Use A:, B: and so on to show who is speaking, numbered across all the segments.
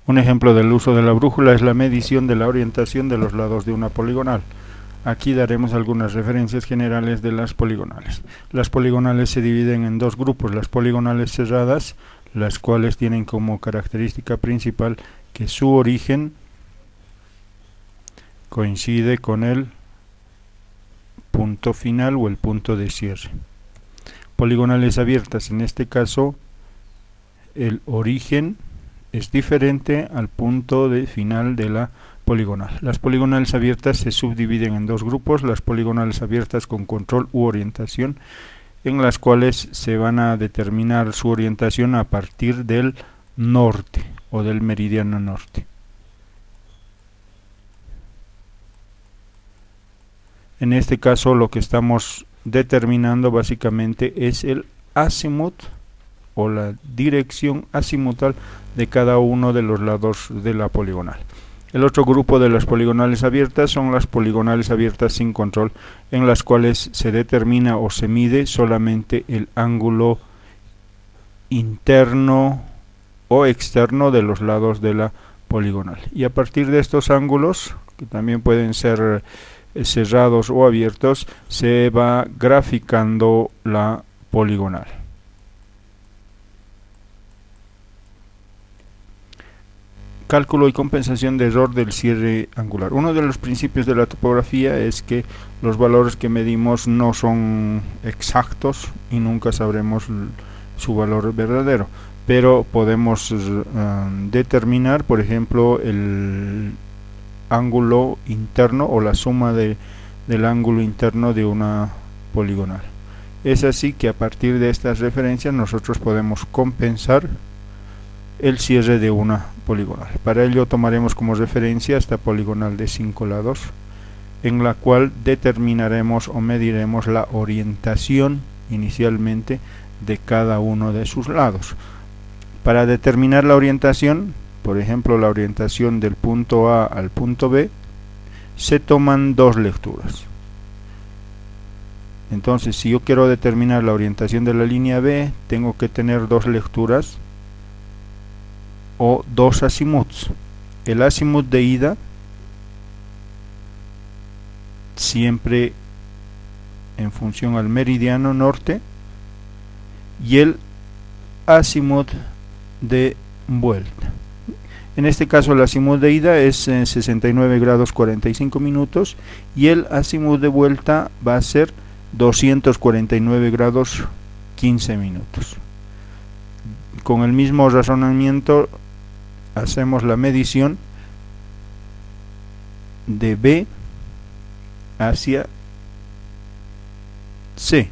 A: Un ejemplo del uso de la brújula es la medición de la orientación de los lados de una poligonal. Aquí daremos algunas referencias generales de las poligonales. Las poligonales se dividen en dos grupos: las poligonales cerradas, las cuales tienen como característica principal que su origen coincide con el punto final o el punto de cierre. Poligonales abiertas, en este caso el origen es diferente al punto de final de la poligonal. Las poligonales abiertas se subdividen en dos grupos: las poligonales abiertas con control u orientación, en las cuales se van a determinar su orientación a partir del norte o del meridiano norte. En este caso lo que estamos determinando básicamente es el azimut o la dirección azimutal de cada uno de los lados de la poligonal. El otro grupo de las poligonales abiertas son las poligonales abiertas sin control, en las cuales se determina o se mide solamente el ángulo interno o externo de los lados de la poligonal. Y a partir de estos ángulos, que también pueden ser cerrados o abiertos, se va graficando la poligonal. Cálculo y compensación de error del cierre angular. Uno de los principios de la topografía es que los valores que medimos no son exactos y nunca sabremos su valor verdadero, pero podemos determinar, por ejemplo, el ángulo interno o la suma del ángulo interno de una poligonal. Es así que a partir de estas referencias nosotros podemos compensar el cierre de una poligonal. Para ello tomaremos como referencia esta poligonal de 5 lados, en la cual determinaremos o mediremos la orientación inicialmente de cada uno de sus lados. Para determinar la orientación, por ejemplo la orientación del punto A al punto B, se toman dos lecturas. Entonces, si yo quiero determinar la orientación de la línea B, tengo que tener dos lecturas o dos azimuts. El azimut de ida siempre en función al meridiano norte y el azimut de vuelta. En este caso el azimut de ida es 69 grados 45 minutos y el azimut de vuelta va a ser 249 grados 15 minutos. Con el mismo razonamiento hacemos la medición de B hacia C,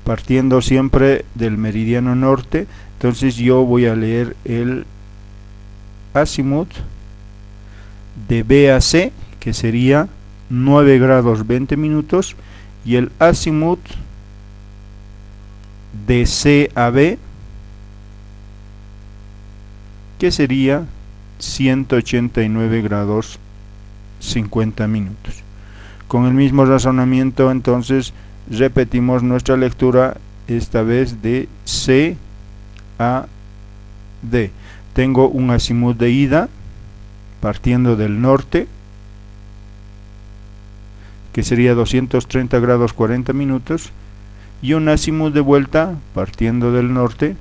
A: partiendo siempre del meridiano norte. Entonces yo voy a leer el azimut de B a C, que sería 9 grados 20 minutos, y el azimut de C a B, que sería 189 grados 50 minutos. Con el mismo razonamiento, entonces repetimos nuestra lectura, esta vez de C a D. Tengo un azimut de ida partiendo del norte, que sería 230 grados 40 minutos, y un azimut de vuelta partiendo del norte,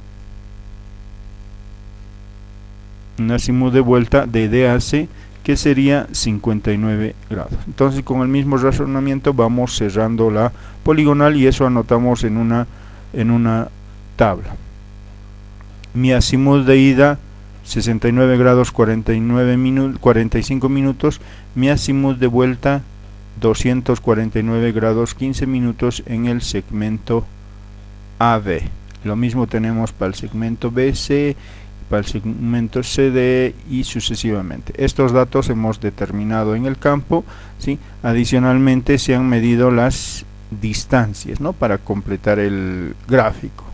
A: un azimut de vuelta de D a C, que sería 59 grados. Entonces con el mismo razonamiento vamos cerrando la poligonal y eso anotamos en una tabla. Mi azimut de ida 69 grados 45 minutos, mi azimut de vuelta 249 grados 15 minutos en el segmento AB. Lo mismo tenemos para el segmento BC, para el segmento CD y sucesivamente. Estos datos hemos determinado en el campo, ¿sí? Adicionalmente se han medido las distancias, ¿no?, para completar el gráfico.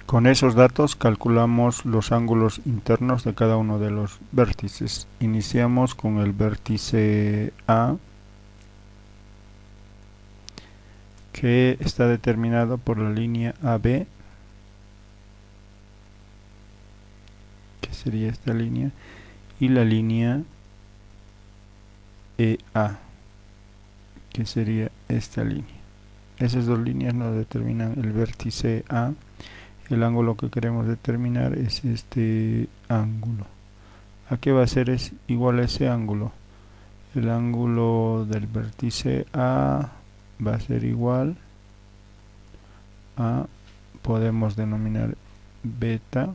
A: Con esos datos calculamos los ángulos internos de cada uno de los vértices. Iniciamos con el vértice A, que está determinado por la línea AB, que sería esta línea, y la línea EA, que sería esta línea. Esas dos líneas nos determinan el vértice A. El ángulo que queremos determinar es este ángulo. ¿A qué va a ser? Es igual a ese ángulo. El ángulo del vértice A va a ser igual a, podemos denominar beta,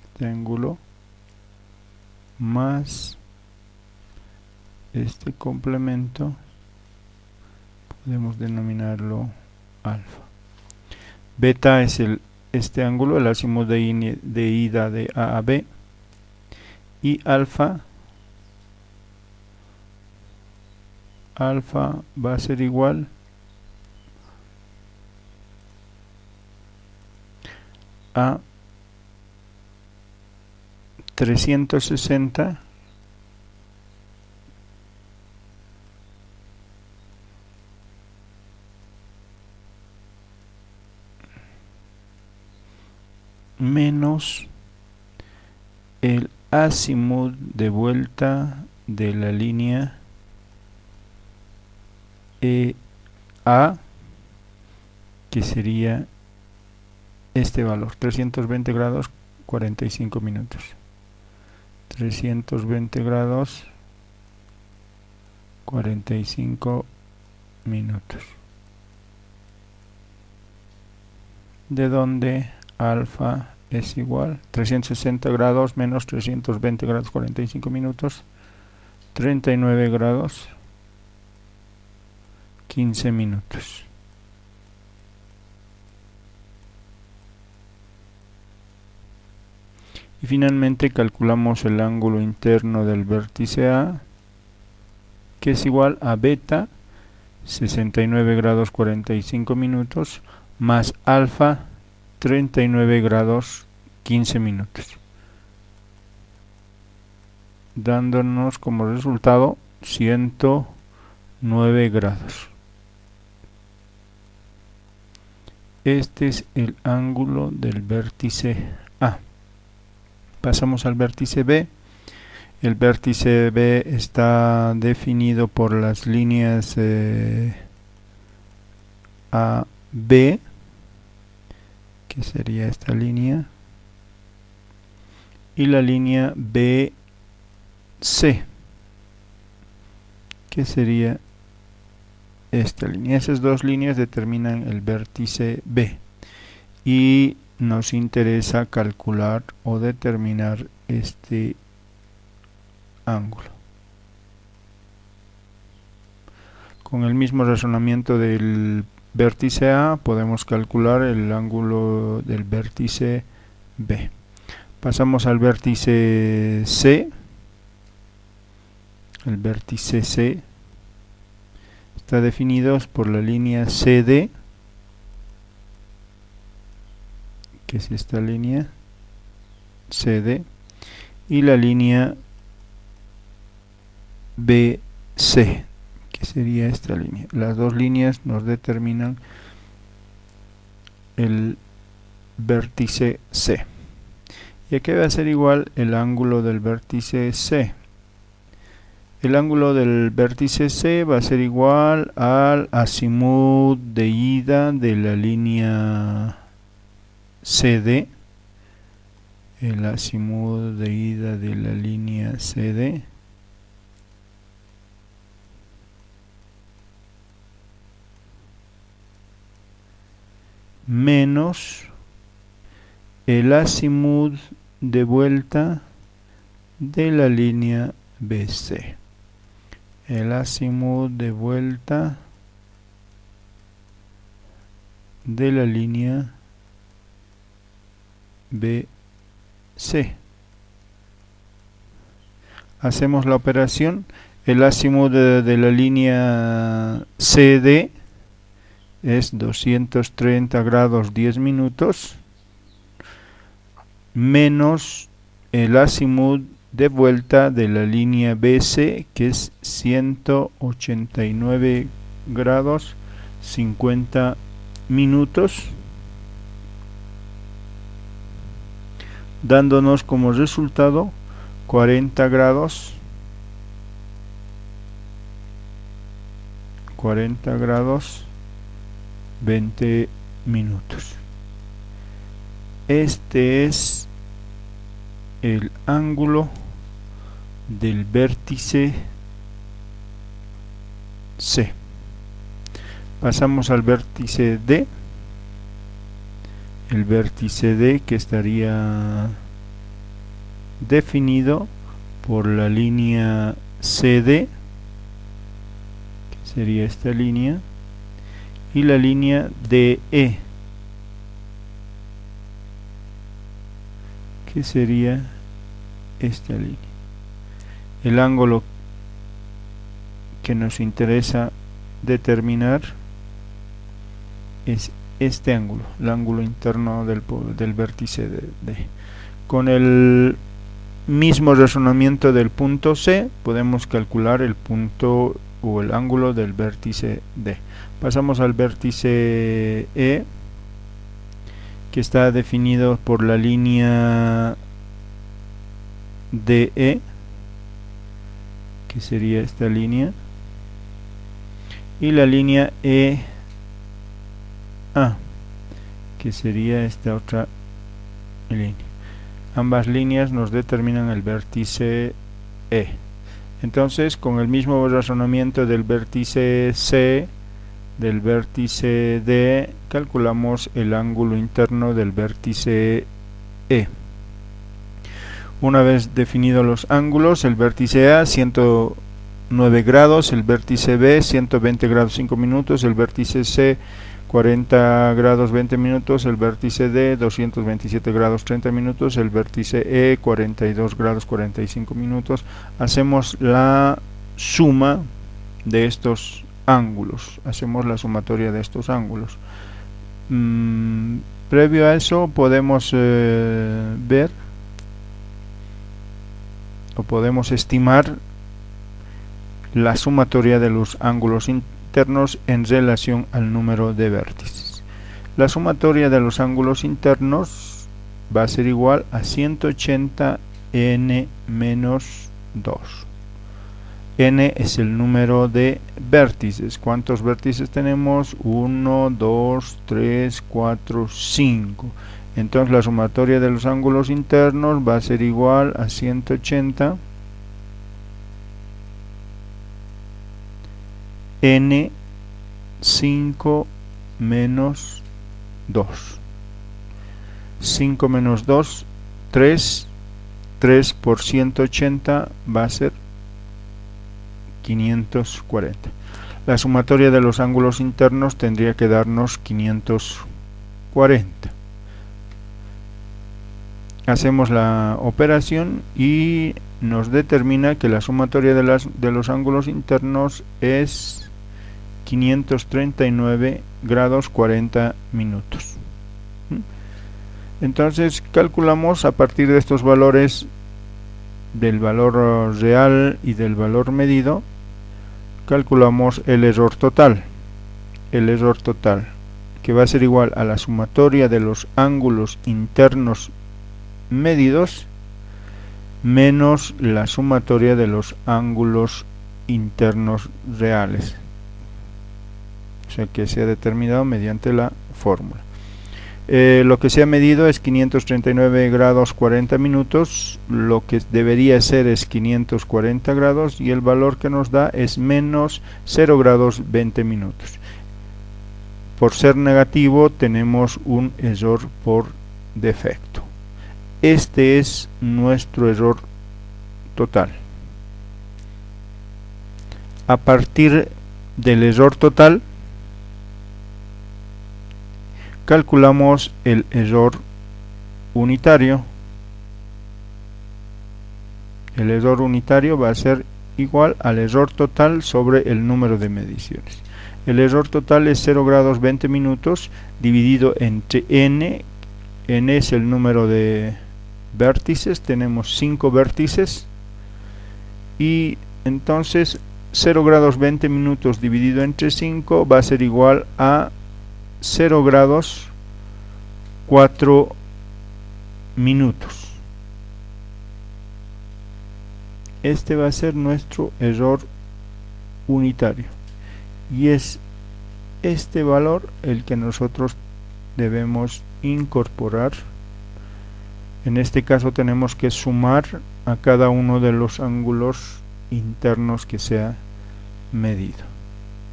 A: este ángulo, más este complemento, podemos denominarlo alfa. Beta es este ángulo, el azimut de ida de A a B, y alfa va a ser igual a 360 menos el azimut de vuelta de la línea EA, que sería este valor, 320 grados 45 minutos. 320 grados 45 minutos. De donde alfa es igual 360 grados menos 320 grados 45 minutos, 39 grados 15 minutos. Y finalmente calculamos el ángulo interno del vértice A, que es igual a beta, 69 grados 45 minutos, más alfa, 39 grados 15 minutos, dándonos como resultado 109 grados. Este es el ángulo del vértice A. Pasamos al vértice B. El vértice B está definido por las líneas A, B, que sería esta línea, y la línea B, C, que sería esta línea. Esas dos líneas determinan el vértice B y nos interesa calcular o determinar este ángulo. Con el mismo razonamiento del vértice A podemos calcular el ángulo del vértice B. Pasamos al vértice C. El vértice C está definido por la línea CD, que es esta línea CD, y la línea BC, que sería esta línea. Las dos líneas nos determinan el vértice C. ¿Y a qué va a ser igual el ángulo del vértice C? El ángulo del vértice C va a ser igual al azimut de ida de la línea CD, el azimut de ida de la línea CD, menos el azimut de vuelta de la línea BC. El azimut de vuelta de la línea BC. Hacemos la operación. El azimut de la línea CD es 230 grados 10 minutos menos el azimut de vuelta de la línea BC, que es 189 grados 50 minutos, dándonos como resultado 40 grados 20 minutos. Este es el ángulo del vértice C. Pasamos al vértice D. El vértice D, que estaría definido por la línea CD, que sería esta línea, y la línea DE, que sería esta línea. El ángulo que nos interesa determinar es este ángulo, el ángulo interno del vértice D. Con el mismo razonamiento del punto C, podemos calcular el punto o el ángulo del vértice D. Pasamos al vértice E, que está definido por la línea DE, que sería esta línea, y la línea EA, que sería esta otra línea. Ambas líneas nos determinan el vértice E. Entonces, con el mismo razonamiento del vértice C, del vértice D, calculamos el ángulo interno del vértice E. Una vez definidos los ángulos, el vértice A 109 grados, el vértice B 120 grados 5 minutos, el vértice C 40 grados 20 minutos, el vértice D 227 grados 30 minutos, el vértice E 42 grados 45 minutos. Hacemos la suma de estos ángulos, hacemos la sumatoria de estos ángulos. Previo a eso podemos ver o podemos estimar la sumatoria de los ángulos internos en relación al número de vértices. La sumatoria de los ángulos internos va a ser igual a 180 n menos 2. N es el número de vértices. ¿Cuántos vértices tenemos? 1, 2, 3, 4, 5. Entonces la sumatoria de los ángulos internos va a ser igual a 180 n 5 menos 2. 5 menos 2, 3. 3 por 180 va a ser 540. La sumatoria de los ángulos internos tendría que darnos 540. Hacemos la operación y nos determina que la sumatoria de los ángulos internos es 539 grados 40 minutos. Entonces calculamos a partir de estos valores, del valor real y del valor medido, calculamos el error total. El error total, que va a ser igual a la sumatoria de los ángulos internos medidos menos la sumatoria de los ángulos internos reales, o sea que se ha determinado mediante la fórmula. Lo que se ha medido es 539 grados 40 minutos, lo que debería ser es 540 grados y el valor que nos da es menos 0 grados 20 minutos. Por ser negativo tenemos un error por defecto. Este es nuestro error total. A partir del error total, calculamos el error unitario. El error unitario va a ser igual al error total sobre el número de mediciones. El error total es 0 grados 20 minutos dividido entre n. N es el número de vértices, tenemos 5 vértices y entonces 0 grados 20 minutos dividido entre 5 va a ser igual a 0 grados 4 minutos. este va a ser nuestro error unitario, y es este valor el que nosotros debemos incorporar. En este caso tenemos que sumar a cada uno de los ángulos internos que se ha medido.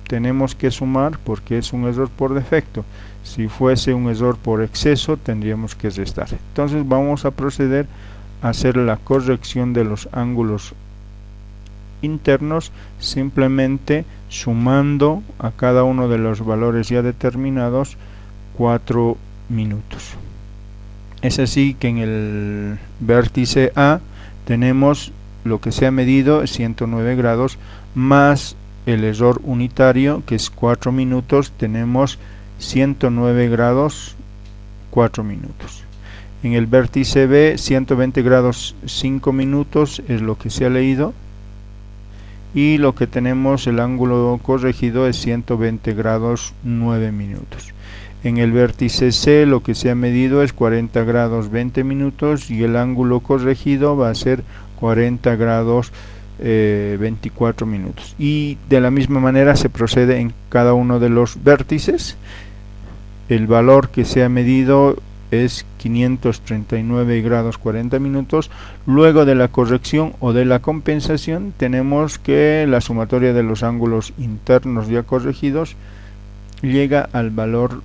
A: Tenemos que sumar porque es un error por defecto. Si fuese un error por exceso, tendríamos que restar. Entonces vamos a proceder a hacer la corrección de los ángulos internos, simplemente sumando a cada uno de los valores ya determinados 4 minutos. Es así que en el vértice A tenemos lo que se ha medido, 109 grados, más el error unitario, que es 4 minutos, tenemos 109 grados 4 minutos. En el vértice B, 120 grados 5 minutos es lo que se ha leído, y lo que tenemos, el ángulo corregido, es 120 grados 9 minutos. En el vértice C lo que se ha medido es 40 grados 20 minutos y el ángulo corregido va a ser 40 grados 24 minutos. Y de la misma manera se procede en cada uno de los vértices. El valor que se ha medido es 539 grados 40 minutos. Luego de la corrección o de la compensación tenemos que la sumatoria de los ángulos internos ya corregidos llega al valor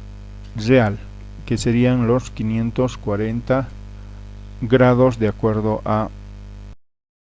A: real, que serían los 540 grados de acuerdo a